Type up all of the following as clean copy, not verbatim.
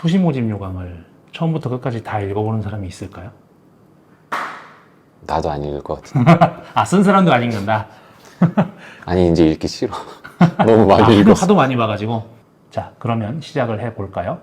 수시 모집 요강을 처음부터 끝까지 다 읽어보는 사람이 있을까요? 나도 안 읽을 것 같은데. 아, 쓴 사람도 안 읽는다. 아니, 이제 읽기 싫어. 너무 많이 읽었어. 하도 많이 봐가지고. 자, 그러면 시작을 해볼까요?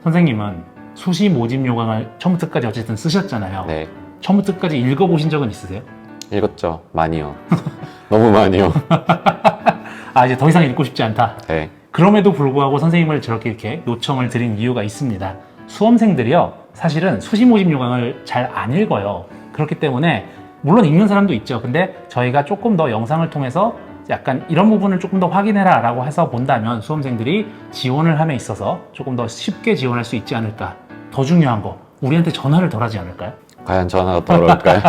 선생님은 수시 모집 요강을 처음부터 끝까지 어쨌든 쓰셨잖아요. 네, 처음부터 끝까지 읽어보신 적은 있으세요? 읽었죠. 많이요. 너무 많이요. 아, 이제 더 이상 읽고 싶지 않다. 네, 그럼에도 불구하고 선생님을 저렇게 이렇게 요청을 드린 이유가 있습니다. 수험생들이요, 사실은 수시 모집 요강을 잘 안 읽어요. 그렇기 때문에 물론 읽는 사람도 있죠. 근데 저희가 조금 더 영상을 통해서 약간 이런 부분을 조금 더 확인해라 라고 해서 본다면 수험생들이 지원을 함에 있어서 조금 더 쉽게 지원할 수 있지 않을까. 더 중요한 거, 우리한테 전화를 덜 하지 않을까요? 과연 전화가 더 어려울까요?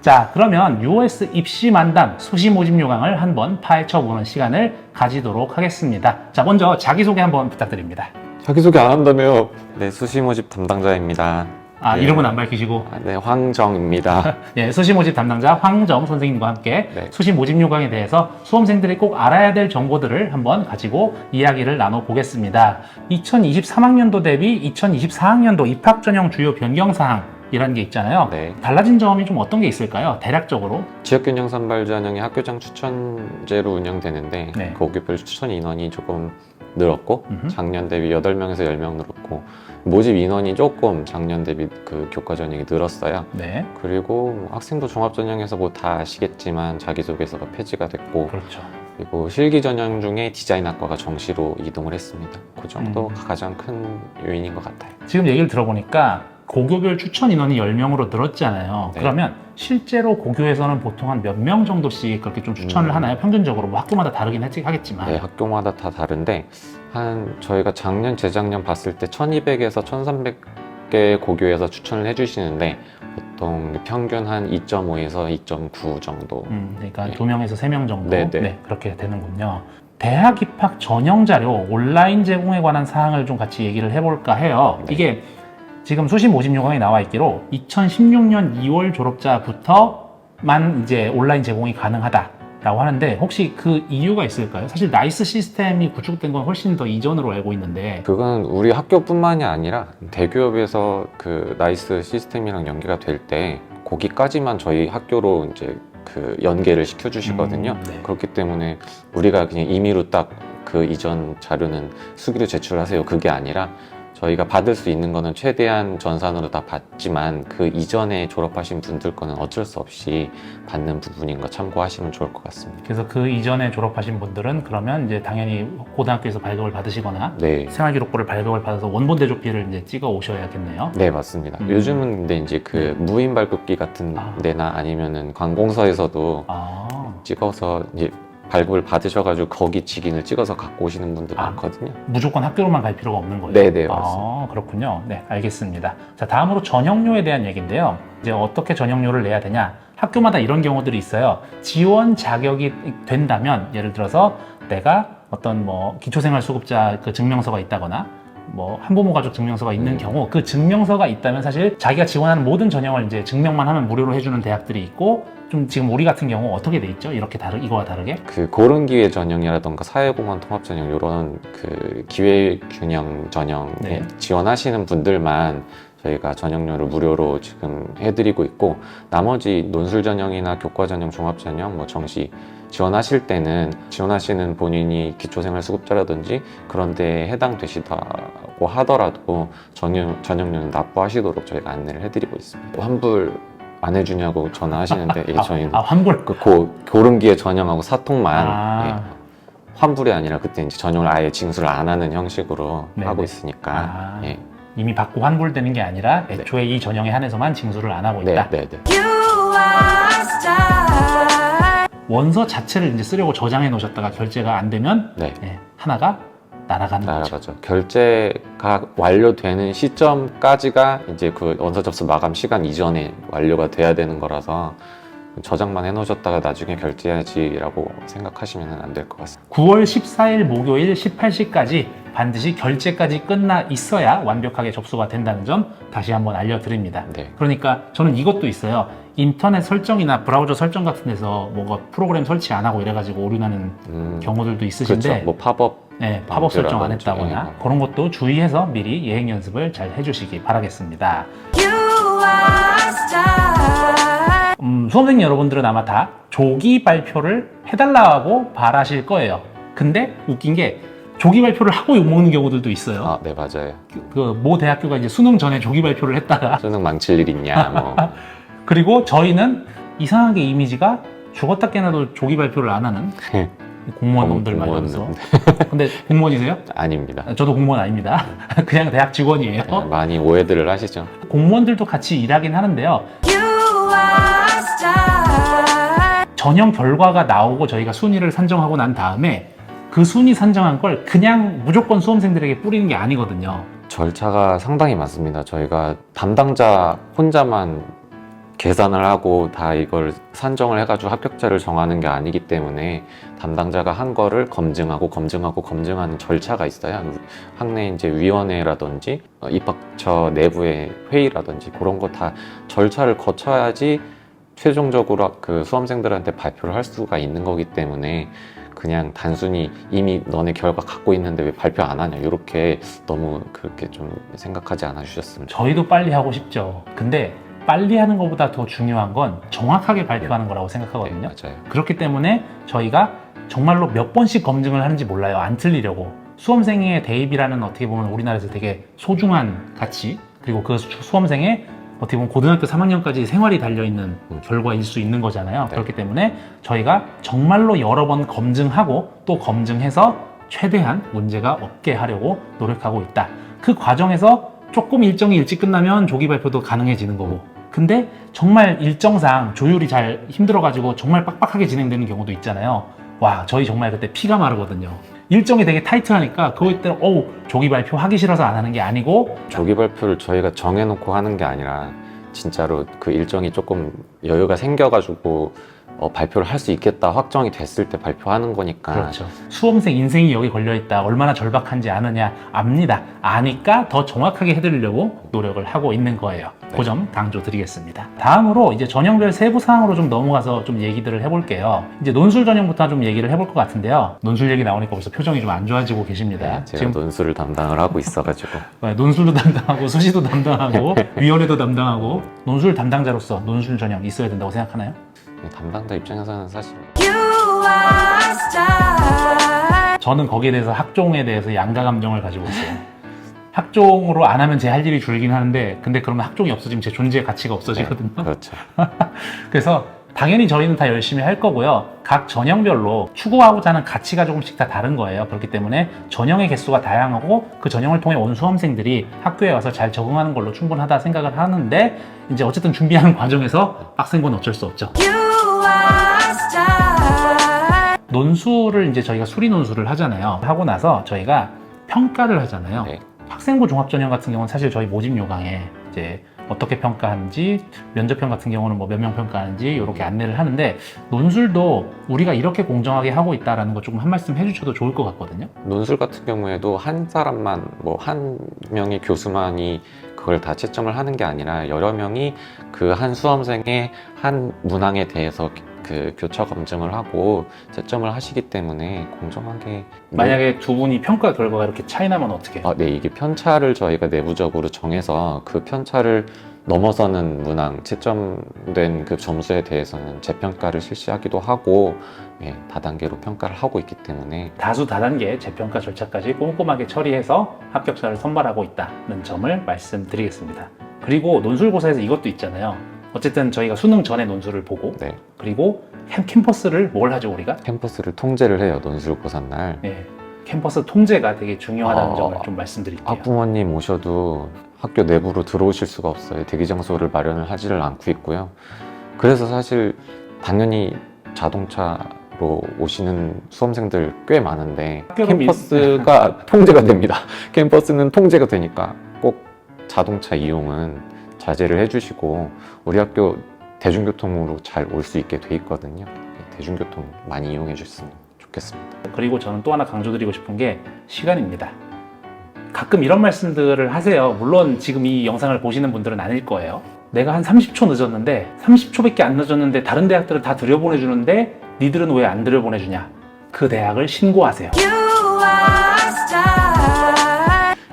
자, 그러면 UOS 입시 만담 수시 모집 요강을 한번 파헤쳐보는 시간을 가지도록 하겠습니다. 자, 먼저 자기소개 한번 부탁드립니다. 자기소개 안 한다며요. 네, 수시 모집 담당자입니다. 아, 네. 이름은 안 밝히시고. 네, 황정입니다. 네, 수시 모집 담당자 황정 선생님과 함께 네. 수시 모집 요강에 대해서 수험생들이 꼭 알아야 될 정보들을 한번 가지고 이야기를 나눠보겠습니다. 2023학년도 대비 2024학년도 입학 전형 주요 변경 사항이라는 게 있잖아요. 네. 달라진 점이 좀 어떤 게 있을까요? 대략적으로. 지역균형 선발 전형이 학교장 추천제로 운영되는데 네. 그 학교별 추천 인원이 조금 늘었고 음흠. 작년 대비 8명에서 10명 늘었고 모집 인원이 조금 작년 대비 그 교과 전형이 늘었어요. 네, 그리고 뭐 학생부 종합 전형에서 뭐 다 아시겠지만 자기소개서가 폐지가 됐고 그렇죠. 그리고 실기 전형 중에 디자인학과가 정시로 이동을 했습니다. 그 정도 가장 큰 요인인 것 같아요. 지금 얘기를 들어보니까 고교별 추천 인원이 10명으로 늘었잖아요. 네. 그러면 실제로 고교에서는 보통 한 몇 명 정도씩 그렇게 좀 추천을 하나요? 평균적으로 뭐 학교마다 다르긴 하겠지만. 네, 학교마다 다 다른데 저희가 작년, 재작년 봤을 때 1200에서 1300개 고교에서 추천을 해주시는데 보통 평균 한 2.5에서 2.9 정도. 그러니까 네. 2명에서 3명 정도. 네, 네. 네, 그렇게 되는군요. 대학 입학 전형 자료 온라인 제공에 관한 사항을 좀 같이 얘기를 해볼까 해요. 네. 이게 지금 수시 모집 요강에 나와 있기로 2016년 2월 졸업자부터만 이제 온라인 제공이 가능하다라고 하는데 혹시 그 이유가 있을까요? 사실 나이스 시스템이 구축된 건 훨씬 더 이전으로 알고 있는데. 그건 우리 학교뿐만이 아니라 대기업에서 그 나이스 시스템이랑 연계가 될 때 거기까지만 저희 학교로 이제 그 연계를 시켜주시거든요. 네. 그렇기 때문에 우리가 그냥 임의로 딱 그 이전 자료는 수기로 제출하세요. 그게 아니라 저희가 받을 수 있는 거는 최대한 전산으로 다 받지만 그 이전에 졸업하신 분들 거는 어쩔 수 없이 받는 부분인 거 참고하시면 좋을 것 같습니다. 그래서 그 이전에 졸업하신 분들은 그러면 이제 당연히 고등학교에서 발급을 받으시거나 네. 생활기록부를 발급을 받아서 원본 대조피를 이제 찍어 오셔야겠네요. 네, 맞습니다. 요즘은 근데 이제 그 무인 발급기 같은 데나 아니면은 관공서에서도 찍어서 이제 발급을 받으셔가지고 거기 직인을 찍어서 갖고 오시는 분들 많거든요. 무조건 학교로만 갈 필요가 없는 거예요? 네네, 맞습니다. 그렇군요. 네, 알겠습니다. 자, 다음으로 전형료에 대한 얘기인데요. 이제 어떻게 전형료를 내야 되냐? 학교마다 이런 경우들이 있어요. 지원 자격이 된다면, 예를 들어서 내가 어떤 뭐 기초생활수급자 그 증명서가 있다거나 뭐 한부모 가족 증명서가 있는 경우 그 증명서가 있다면 사실 자기가 지원하는 모든 전형을 이제 증명만 하면 무료로 해주는 대학들이 있고, 좀 지금 우리 같은 경우 어떻게 돼 있죠? 이렇게 이거와 다르게? 그 고른기회 전형이라던가 사회공헌 통합 전형 이런 그 기회균형 전형에 네. 지원하시는 분들만 저희가 전형료를 무료로 지금 해드리고 있고, 나머지 논술 전형이나 교과 전형, 종합 전형, 뭐 정시 지원하실 때는 지원하시는 본인이 기초생활수급자라든지 그런 데에 해당되시다고 하더라도 전형료는 납부하시도록 저희가 안내를 해드리고 있습니다. 환불 안 해주냐고 전화하시는데 예, 저희는 환불. 그 고른기회 전형하고 사통만 예, 환불이 아니라 그때 이제 전형을 아예 징수를 안 하는 형식으로 네네. 하고 있으니까 예. 이미 받고 환불되는 게 아니라 애초에 이 전형에 한해서만 징수를 안 하고 네, 있다. 네, 네. 원서 자체를 이제 쓰려고 저장해 놓으셨다가 결제가 안 되면 네. 하나가 날아가는 거죠. 날아가죠. 결제가 완료되는 시점까지가 이제 그 원서 접수 마감 시간 이전에 완료가 돼야 되는 거라서 저장만 해놓으셨다가 나중에 결제하지라고 생각하시면 안 될 것 같습니다. 9월 14일 목요일 18시까지 반드시 결제까지 끝나 있어야 완벽하게 접수가 된다는 점 다시 한번 알려드립니다. 네. 그러니까 저는 이것도 있어요. 인터넷 설정이나 브라우저 설정 같은 데서 뭐가 프로그램 설치 안 하고 이래가지고 오류나는 경우들도 있으신데 그렇죠. 뭐 팝업 네, 팝업 설정 안 라든지, 했다거나 네. 그런 것도 주의해서 미리 예행 연습을 잘 해주시기 바라겠습니다. 수험생 여러분들은 아마 다 조기 발표를 해달라고 바라실 거예요. 근데 웃긴 게 조기 발표를 하고 욕먹는 경우들도 있어요. 아, 네, 맞아요. 그 모 대학교가 이제 수능 전에 조기 발표를 했다가 수능 망칠 일 있냐, 뭐. 그리고 저희는 이상하게 이미지가 죽었다 깨나도 조기 발표를 안 하는 공무원들 말이어서. 근데 공무원이세요? 아닙니다. 저도 공무원 아닙니다. 그냥 대학 직원이에요. 네, 많이 오해들을 하시죠. 공무원들도 같이 일하긴 하는데요. 전형 결과가 나오고 저희가 순위를 산정하고 난 다음에 그 순위 산정한 걸 그냥 무조건 수험생들에게 뿌리는 게 아니거든요. 절차가 상당히 많습니다. 저희가 담당자 혼자만 계산을 하고 다 이걸 산정을 해가지고 합격자를 정하는 게 아니기 때문에 담당자가 한 거를 검증하는 절차가 있어요. 학내 이제 위원회라든지 입학처 내부의 회의라든지 그런 거 다 절차를 거쳐야지 최종적으로 그 수험생들한테 발표를 할 수가 있는 거기 때문에 그냥 단순히 이미 너네 결과 갖고 있는데 왜 발표 안 하냐 이렇게 너무 그렇게 좀 생각하지 않아 주셨으면 좋겠습니다. 저희도 빨리 하고 싶죠. 근데 빨리 하는 것보다 더 중요한 건 정확하게 발표하는 거라고 생각하거든요. 네, 맞아요. 그렇기 때문에 저희가 정말로 몇 번씩 검증을 하는지 몰라요. 안 틀리려고. 수험생의 대입이라는 어떻게 보면 우리나라에서 되게 소중한 가치, 그리고 그 수험생의 어떻게 보면 고등학교 3학년까지 생활이 달려있는 결과일 수 있는 거잖아요. 네. 그렇기 때문에 저희가 정말로 여러 번 검증하고 또 검증해서 최대한 문제가 없게 하려고 노력하고 있다. 그 과정에서 조금 일정이 일찍 끝나면 조기 발표도 가능해지는 거고, 근데 정말 일정상 조율이 잘 힘들어가지고 정말 빡빡하게 진행되는 경우도 있잖아요. 와, 저희 정말 그때 피가 마르거든요. 일정이 되게 타이트하니까 그때 조기 발표 하기 싫어서 안 하는 게 아니고, 조기 발표를 저희가 정해놓고 하는 게 아니라 진짜로 그 일정이 조금 여유가 생겨가지고 발표를 할 수 있겠다 확정이 됐을 때 발표하는 거니까. 그렇죠. 수험생 인생이 여기 걸려있다, 얼마나 절박한지 아느냐, 압니다. 아니까 더 정확하게 해드리려고 노력을 하고 있는 거예요. 네. 그 점 강조드리겠습니다. 다음으로 이제 전형별 세부 사항으로 좀 넘어가서 좀 얘기들을 해볼게요. 이제 논술 전형부터 좀 얘기를 해볼 것 같은데요. 논술 얘기 나오니까 벌써 표정이 좀 안 좋아지고 계십니다. 제가 논술을 담당을 하고 있어가지고. 논술도 담당하고 수시도 담당하고 위원회도 담당하고, 논술 담당자로서 논술 전형 있어야 된다고 생각하나요? 담당자 입장에서는 사실 저는 거기에 대해서 학종에 대해서 양가 감정을 가지고 있어요. 학종으로 안 하면 제 할 일이 줄긴 하는데, 근데 그러면 학종이 없어지면 제 존재의 가치가 없어지거든요. 네, 그렇죠. 그래서 당연히 저희는 다 열심히 할 거고요. 각 전형별로 추구하고자 하는 가치가 조금씩 다 다른 거예요. 그렇기 때문에 전형의 개수가 다양하고 그 전형을 통해 온 수험생들이 학교에 와서 잘 적응하는 걸로 충분하다 생각을 하는데, 이제 어쨌든 준비하는 과정에서 빡센 건 어쩔 수 없죠. 논술을 이제 저희가 수리 논술을 하잖아요. 하고 나서 저희가 평가를 하잖아요. 네. 학생부 종합전형 같은 경우는 사실 저희 모집 요강에 이제 어떻게 평가하는지, 면접형 같은 경우는 뭐 몇 명 평가하는지 이렇게 안내를 하는데, 논술도 우리가 이렇게 공정하게 하고 있다라는 거 조금 한 말씀 해주셔도 좋을 것 같거든요. 논술 같은 경우에도 한 사람만, 뭐 한 명의 교수만이 그걸 다 채점을 하는 게 아니라 여러 명이 그 한 수험생의 한 문항에 대해서 그 교차 검증을 하고 채점을 하시기 때문에 공정하게. 만약에 두 분이 평가 결과가 이렇게 차이 나면 어떻게 해요? 네, 이게 편차를 저희가 내부적으로 정해서 그 편차를 넘어서는 문항, 채점된 그 점수에 대해서는 재평가를 실시하기도 하고, 다단계로 평가를 하고 있기 때문에. 다수 다단계 재평가 절차까지 꼼꼼하게 처리해서 합격자를 선발하고 있다는 점을 말씀드리겠습니다. 그리고 논술고사에서 이것도 있잖아요. 어쨌든 저희가 수능 전에 논술을 보고, 네, 그리고 캠퍼스를 뭘 하죠, 우리가? 캠퍼스를 통제를 해요, 논술고사 날. 네, 캠퍼스 통제가 되게 중요하다는 점을 좀 말씀드릴게요. 학부모님 오셔도 학교 내부로 들어오실 수가 없어요. 대기 장소를 마련을 하지를 않고 있고요. 그래서 사실 당연히 자동차로 오시는 수험생들 꽤 많은데 캠퍼스가 통제가 됩니다. 캠퍼스는 통제가 되니까 꼭 자동차 이용은 자제를 해주시고, 우리 학교 대중교통으로 잘 올 수 있게 돼 있거든요. 대중교통 많이 이용해 주셨으면 좋겠습니다. 그리고 저는 또 하나 강조드리고 싶은 게 시간입니다. 가끔 이런 말씀들을 하세요. 물론 지금 이 영상을 보시는 분들은 아닐 거예요. 내가 한 30초 늦었는데 30초밖에 안 늦었는데 다른 대학들은 다 들여보내주는데 니들은 왜 안 들여보내주냐? 그 대학을 신고하세요.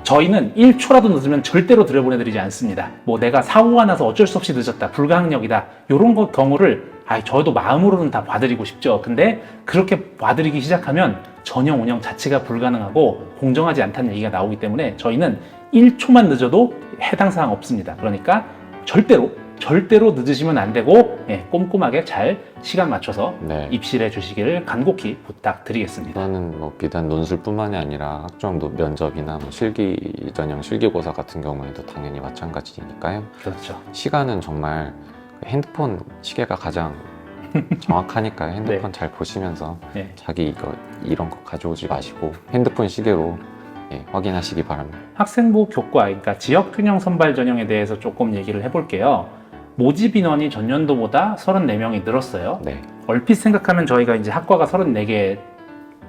저희는 1초라도 늦으면 절대로 들여보내드리지 않습니다. 뭐 내가 사고가 나서 어쩔 수 없이 늦었다, 불가항력이다, 이런 경우를 저도 마음으로는 다 봐드리고 싶죠. 근데 그렇게 봐드리기 시작하면 전형 운영 자체가 불가능하고 공정하지 않다는 얘기가 나오기 때문에 저희는 1초만 늦어도 해당 사항 없습니다. 그러니까 절대로 늦으시면 안 되고 꼼꼼하게 잘 시간 맞춰서 네. 입실해 주시기를 간곡히 부탁드리겠습니다. 이거는 뭐 비단 논술뿐만이 아니라 학종도 면접이나 뭐 실기 전형 실기고사 같은 경우에도 당연히 마찬가지니까요. 그렇죠. 시간은 정말 핸드폰 시계가 가장 정확하니까요. 핸드폰 잘 보시면서 네. 자기 이런 거 가져오지 마시고 핸드폰 시계로 확인하시기 바랍니다. 학생부 교과, 그러니까 지역균형 선발 전형에 대해서 조금 얘기를 해볼게요. 모집 인원이 전년도보다 34명이 늘었어요. 네. 얼핏 생각하면 저희가 이제 학과가 34개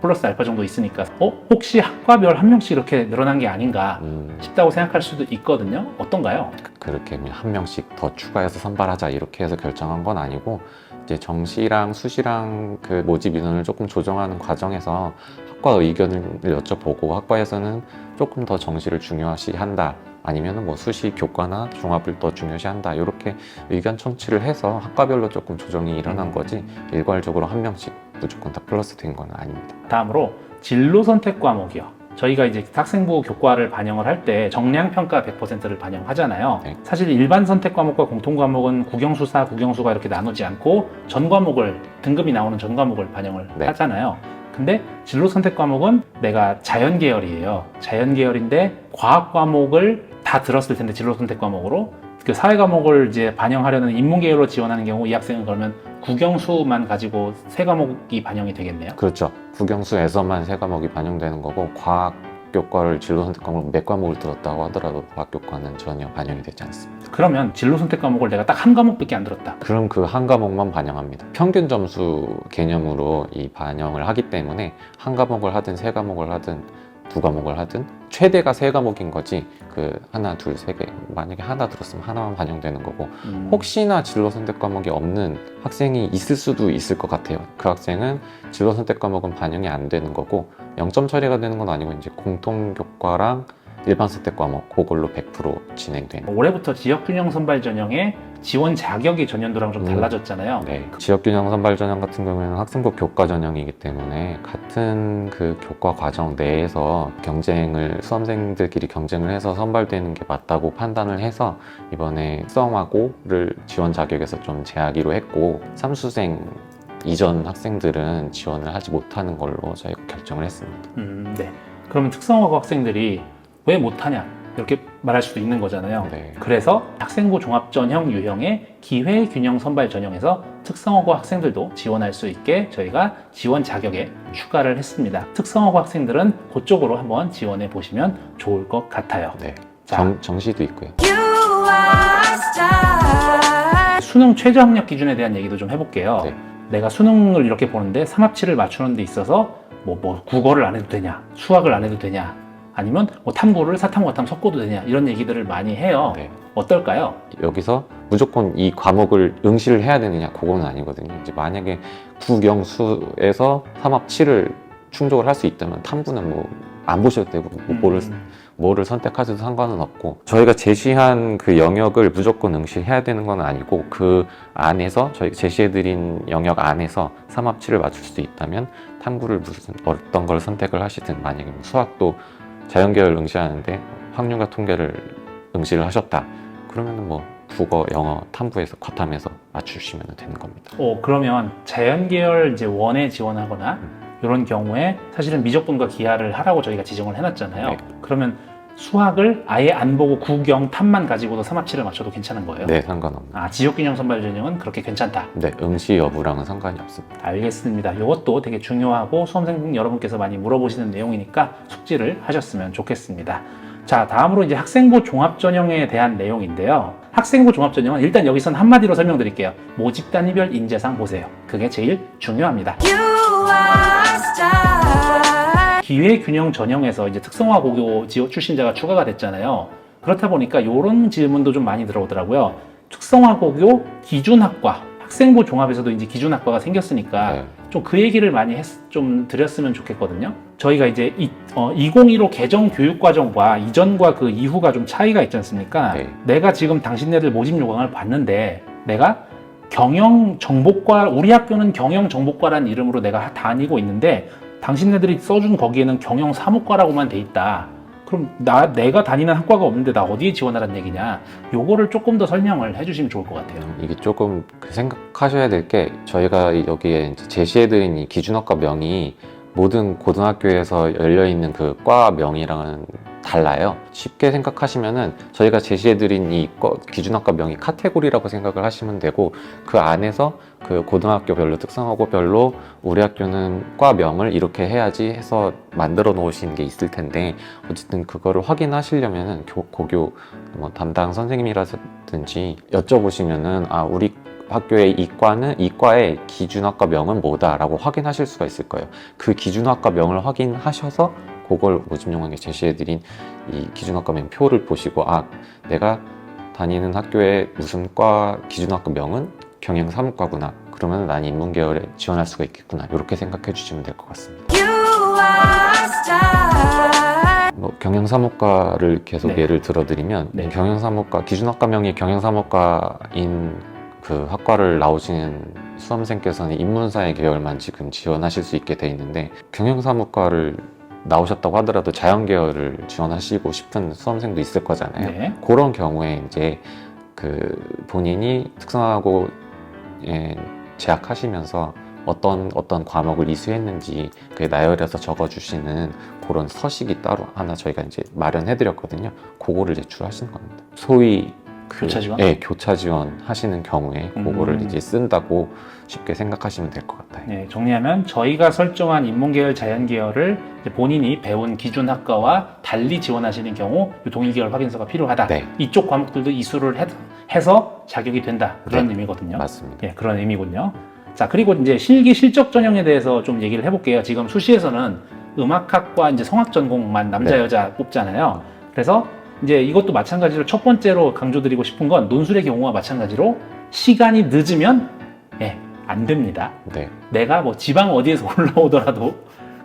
플러스 알파 정도 있으니까 혹시 학과별 한 명씩 이렇게 늘어난 게 아닌가 싶다고 생각할 수도 있거든요. 어떤가요? 그렇게 한 명씩 더 추가해서 선발하자 이렇게 해서 결정한 건 아니고 이제 정시랑 수시랑 그 모집 인원을 조금 조정하는 과정에서 학과 의견을 여쭤보고 학과에서는 조금 더 정시를 중요시 한다 아니면 뭐 수시 교과나 종합을 더 중요시 한다 이렇게 의견 청취를 해서 학과별로 조금 조정이 일어난 거지 일괄적으로 한 명씩 무조건 다 플러스 된 건 아닙니다. 다음으로 진로 선택 과목이요. 저희가 이제 학생부 교과를 반영을 할 때 정량평가 100%를 반영하잖아요. 네. 사실 일반 선택 과목과 공통 과목은 국영수사, 국영수가 이렇게 나누지 않고 전 과목을, 등급이 나오는 전 과목을 반영을 네. 하잖아요. 근데 진로 선택 과목은 내가 자연 계열이에요. 자연 계열인데 과학 과목을 다 들었을 텐데 진로 선택 과목으로 그 사회 과목을 이제 반영하려는 인문 계열로 지원하는 경우 이 학생은 그러면 국영수만 가지고 세 과목이 반영이 되겠네요. 그렇죠. 국영수에서만 세 과목이 반영되는 거고 과학 교과를 진로 선택 과목 몇 과목을 들었다고 하더라도 과학 교과는 전혀 반영이 되지 않습니다. 그러면 진로 선택 과목을 내가 딱 한 과목밖에 안 들었다. 그럼 그 한 과목만 반영합니다. 평균 점수 개념으로 이 반영을 하기 때문에 한 과목을 하든 세 과목을 하든 두 과목을 하든 최대가 세 과목인 거지 그 하나, 둘, 세 개 만약에 하나 들었으면 하나만 반영되는 거고 혹시나 진로 선택 과목이 없는 학생이 있을 수도 있을 것 같아요. 그 학생은 진로 선택 과목은 반영이 안 되는 거고 0점 처리가 되는 건 아니고 이제 공통 교과랑 일반 선택 과목 그걸로 100% 진행되는. 올해부터 지역균형 선발 전형의 지원 자격이 전년도랑 좀 달라졌잖아요. 네. 지역균형 선발 전형 같은 경우에는 학생부 교과 전형이기 때문에 같은 그 교과 과정 내에서 수험생들끼리 경쟁을 해서 선발되는 게 맞다고 판단을 해서 이번에 특성화고를 지원 자격에서 좀 제하기로 했고 삼수생 이전 학생들은 지원을 하지 못하는 걸로 저희가 결정을 했습니다. 네. 그러면 특성화고 학생들이 왜 못하냐 이렇게 말할 수도 있는 거잖아요. 네. 그래서 학생부 종합전형 유형의 기회균형 선발 전형에서 특성화고 학생들도 지원할 수 있게 저희가 지원 자격에 추가를 했습니다. 특성화고 학생들은 그쪽으로 한번 지원해 보시면 좋을 것 같아요. 네. 자, 정시도 있고요. 수능 최저 학력 기준에 대한 얘기도 좀 해볼게요. 네. 내가 수능을 이렇게 보는데 삼합치를 맞추는 데 있어서 뭐 국어를 안 해도 되냐, 수학을 안 해도 되냐, 아니면 뭐 탐구를 사탐과 탐 섞어도 되냐 이런 얘기들을 많이 해요. 네. 어떨까요? 여기서 무조건 이 과목을 응시를 해야 되느냐 그거는 아니거든요. 이제 만약에 국영수에서 삼합치를 충족을 할 수 있다면 탐구는 뭐 안 보셔도 되고 뭐를 선택하셔도 상관은 없고 저희가 제시한 그 영역을 무조건 응시해야 되는 건 아니고 그 안에서 저희가 제시해드린 영역 안에서 삼합치를 맞출 수 있다면 탐구를 어떤 걸 선택을 하시든 만약에 수학도 자연계열 응시하는데 확률과 통계를 응시를 하셨다 그러면은 뭐 국어, 영어, 탐구에서 과탐에서 맞추시면 되는 겁니다. 그러면 자연계열 이제 원에 지원하거나 이런 경우에 사실은 미적분과 기하를 하라고 저희가 지정을 해놨잖아요. 네. 그러면 수학을 아예 안 보고 국영, 탐만 가지고도 삼합치를 맞춰도 괜찮은 거예요? 네, 상관없습니다. 지역균형 선발 전형은 그렇게 괜찮다? 네, 응시 여부랑은 상관이 없습니다. 알겠습니다. 이것도 되게 중요하고 수험생 여러분께서 많이 물어보시는 내용이니까 숙지를 하셨으면 좋겠습니다. 자, 다음으로 이제 학생부 종합전형에 대한 내용인데요. 학생부 종합전형은 일단 여기선 한마디로 설명드릴게요. 모집 단위별 인재상 보세요. 그게 제일 중요합니다. 기회균형 전형에서 이제 특성화 고교 지원 출신자가 추가가 됐잖아요. 그렇다 보니까 이런 질문도 좀 많이 들어오더라고요. 특성화 고교 기준학과, 학생부 종합에서도 이제 기준학과가 생겼으니까 네. 좀 그 얘기를 많이 좀 드렸으면 좋겠거든요. 저희가 이제 2015 개정 교육과정과 이전과 그 이후가 좀 차이가 있지 않습니까? 네. 내가 지금 당신네들 모집 요강을 봤는데 내가 경영정보과, 우리 학교는 경영정보과라는 이름으로 내가 다니고 있는데 당신네들이 써준 거기에는 경영사무과라고만 돼 있다. 그럼 내가 다니는 학과가 없는데 나 어디에 지원하라는 얘기냐? 요거를 조금 더 설명을 해주시면 좋을 것 같아요. 이게 조금 생각하셔야 될 게 저희가 여기에 이제 제시해드린 이 기준학과 명이 모든 고등학교에서 열려있는 그 과 명이랑은 달라요. 쉽게 생각하시면은 저희가 제시해드린 이 기준학과 명이 카테고리라고 생각을 하시면 되고 그 안에서 그 고등학교별로 특성화고별로 우리 학교는 과 명을 이렇게 해야지 해서 만들어 놓으신 게 있을 텐데 어쨌든 그거를 확인하시려면은 고교 뭐 담당 선생님이라든지 여쭤보시면은 우리 학교의 이과의 기준학과 명은 뭐다라고 확인하실 수가 있을 거예요. 그 기준학과 명을 확인하셔서 그걸 모집요강에 제시해드린 이 기준학과 명 표를 보시고 내가 다니는 학교의 무슨 과 기준학과 명은 경영사무과구나. 그러면 난 인문계열에 지원할 수가 있겠구나. 이렇게 생각해 주시면 될 것 같습니다. 경영사무과를 계속 네. 예를 들어드리면 네. 경영사무과 기준학과명이 경영사무과인 그 학과를 나오시는 수험생께서는 인문사회 계열만 지금 지원하실 수 있게 돼 있는데 경영사무과를 나오셨다고 하더라도 자연계열을 지원하시고 싶은 수험생도 있을 거잖아요. 네. 그런 경우에 이제 그 본인이 특성화고 재학하시면서 어떤 과목을 이수했는지 그게 나열해서 적어주시는 그런 서식이 따로 하나 저희가 이제 마련해드렸거든요. 그거를 제출하시는 겁니다. 소위 교차 지원? 네, 교차 지원 하시는 경우에 그거를 이제 쓴다고 쉽게 생각하시면 될 것 같아요. 네, 정리하면 저희가 설정한 인문계열, 자연계열을 이제 본인이 배운 기준학과와 달리 지원하시는 경우 이 동일계열 확인서가 필요하다. 네. 이쪽 과목들도 이수를 해서 자격이 된다. 그런 네, 의미거든요. 맞습니다. 네, 그런 의미군요. 자, 그리고 이제 실기 실적 전형에 대해서 좀 얘기를 해볼게요. 지금 수시에서는 음악학과 이제 성악 전공만 남자, 네. 여자 뽑잖아요. 그래서 이제 이것도 마찬가지로 첫 번째로 강조드리고 싶은 건 논술의 경우와 마찬가지로 시간이 늦으면 안 됩니다. 네. 내가 뭐 지방 어디에서 올라오더라도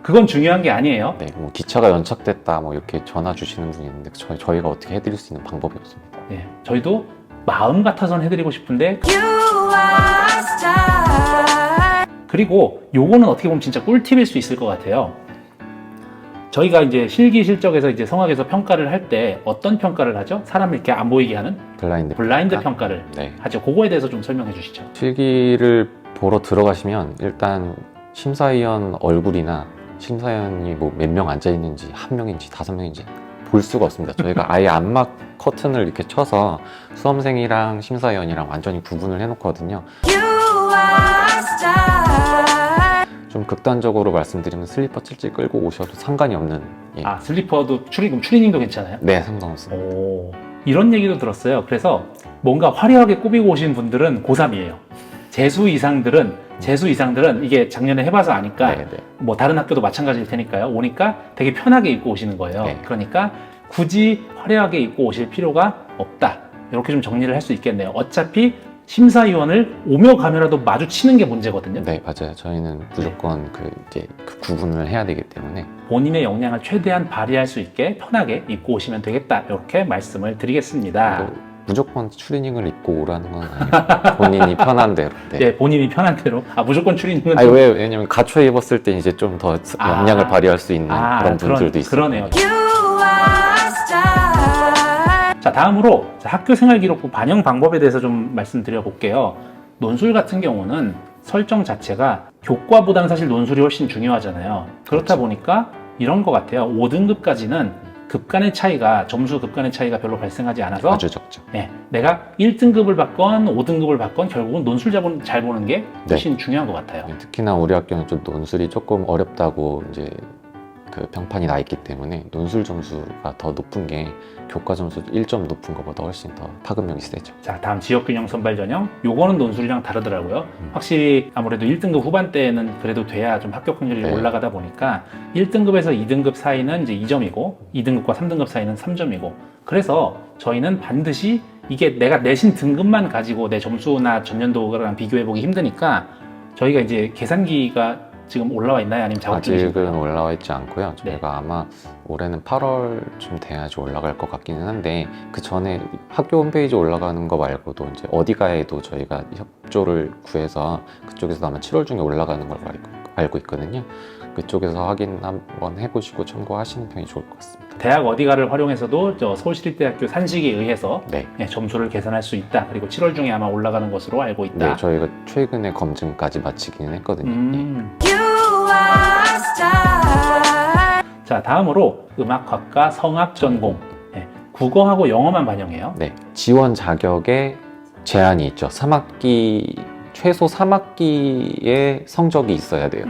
그건 중요한 게 아니에요. 네, 뭐 기차가 연착됐다 뭐 이렇게 전화 주시는 분이 있는데 저희가 어떻게 해드릴 수 있는 방법이 없습니다. 네, 저희도 마음 같아서는 해드리고 싶은데 그리고 요거는 어떻게 보면 진짜 꿀팁일 수 있을 것 같아요. 저희가 이제 실기 실적에서 이제 성악에서 평가를 할 때 어떤 평가를 하죠? 사람을 이렇게 안 보이게 하는 블라인드 평가를 네. 하죠. 그거에 대해서 좀 설명해 주시죠. 실기를 보러 들어가시면 일단 심사위원 얼굴이나 심사위원이 뭐 몇 명 앉아 있는지 한 명인지 5명인지 볼 수가 없습니다. 저희가 아예 안막 커튼을 이렇게 쳐서 수험생이랑 심사위원이랑 완전히 구분을 해놓거든요. 좀 극단적으로 말씀드리면 슬리퍼 찔찔 끌고 오셔도 상관이 없는. 슬리퍼도 추리닝도 괜찮아요? 네, 상관없습니다. 이런 얘기도 들었어요. 그래서 뭔가 화려하게 꾸미고 오신 분들은 고3이에요. 재수 이상들은 이게 작년에 해봐서 아니까 네. 뭐 다른 학교도 마찬가지일 테니까요. 오니까 되게 편하게 입고 오시는 거예요. 네. 그러니까 굳이 화려하게 입고 오실 필요가 없다. 이렇게 좀 정리를 할 수 있겠네요. 어차피 심사위원을 오며 가며라도 마주치는 게 문제거든요. 네, 맞아요. 저희는 무조건 그 구분을 해야 되기 때문에 본인의 역량을 최대한 발휘할 수 있게 편하게 입고 오시면 되겠다. 이렇게 말씀을 드리겠습니다. 무조건 추리닝을 입고 오라는 건 아니고 본인이 편한 대로. 네. 네, 본인이 편한 대로. 무조건 추리닝은 왜냐면 갖춰 입었을 때 이제 좀 더 역량을 발휘할 수 있는 그런 분들도 있어요. 그러네요. 자, 다음으로 학교 생활 기록부 반영 방법에 대해서 좀 말씀드려 볼게요. 논술 같은 경우는 설정 자체가 교과보다는 사실 논술이 훨씬 중요하잖아요. 그렇다 그렇죠. 보니까 이런 것 같아요. 5등급까지는 점수 급간의 차이가 별로 발생하지 않아서 아주 적죠. 내가 1등급을 받건 5등급을 받건 결국은 논술 잘 보는 게 훨씬 중요한 것 같아요. 특히나 우리 학교는 좀 논술이 조금 어렵다고 이제 그 평판이 나 있기 때문에 논술 점수가 더 높은 게 교과 점수 1점 높은 것보다 훨씬 더 파급력이 세죠. 자, 다음 지역균형 선발 전형. 요거는 논술이랑 다르더라고요. 확실히 아무래도 1등급 후반대는 그래도 돼야 좀 합격 확률이 네. 올라가다 보니까 1등급에서 2등급 사이는 이제 2점이고 2등급과 3등급 사이는 3점이고 그래서 저희는 반드시 이게 내가 내신 등급만 가지고 내 점수나 전년도랑 비교해보기 힘드니까 저희가 이제 계산기가 지금 올라와 있나요? 아니면 작업 중이신가요? 아직은 올라와 있지 않고요. 저희가 아마 올해는 8월쯤 돼야지 올라갈 것 같기는 한데 그 전에 학교 홈페이지 올라가는 거 말고도 이제 어디가에도 저희가 협조를 구해서 그쪽에서 아마 7월 중에 올라가는 걸 알고 있거든요. 그쪽에서 확인 한번 해보시고 참고하시는 편이 좋을 것 같습니다. 대학 어디가를 활용해서도 저 서울시립대학교 산식에 의해서 네. 점수를 계산할 수 있다. 그리고 7월 중에 아마 올라가는 것으로 알고 있다. 네, 저희가 최근에 검증까지 마치기는 했거든요. 자, 다음으로 음악학과 성악 전공. 국어하고 영어만 반영해요. 네, 지원 자격에 제한이 있죠. 3학기 최소 3학기의 성적이 있어야 돼요.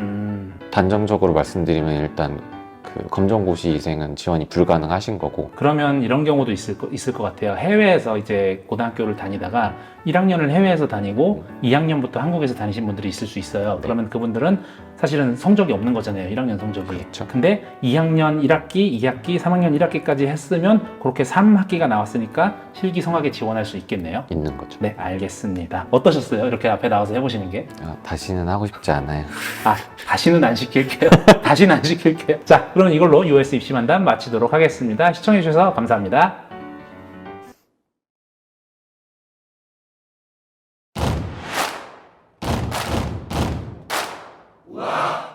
단정적으로 말씀드리면 일단 그 검정고시생은 지원이 불가능하신 거고. 그러면 이런 경우도 있을 것 같아요. 해외에서 이제 고등학교를 다니다가 1학년을 해외에서 다니고 2학년부터 한국에서 다니신 분들이 있을 수 있어요. 네. 그러면 그분들은 사실은 성적이 없는 거잖아요. 1학년 성적이. 그렇죠. 근데 2학년 1학기, 2학기, 3학년 1학기까지 했으면 그렇게 3학기가 나왔으니까 실기 성악에 지원할 수 있겠네요. 있는 거죠. 네, 알겠습니다. 어떠셨어요? 이렇게 앞에 나와서 해보시는 게? 다시는 하고 싶지 않아요. 아, 다시는 안 시킬게요. 다시는 안 시킬게요. 자, 그럼 이걸로 US 입시 만담 마치도록 하겠습니다. 시청해주셔서 감사합니다. Wow.